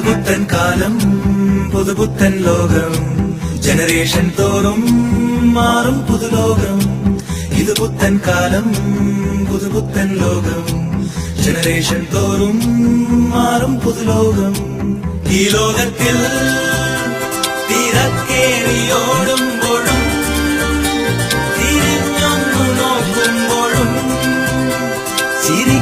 പുതുപുത്തൻ കാലം പുതുപുത്തൻ ലോകം ജനറേഷൻ തോറും മാറും പുതുലോകം ഇത് പുത്തൻ കാലം പുതുപുത്തൻ ലോകം ജനറേഷൻ തോറും മാറും പുതുലോകം ഈ ലോകത്തിൽ തിരക്കേറിയോടുമ്പോഴും തിരിഞ്ഞൊന്നു നോക്കുമ്പോഴും ചിരി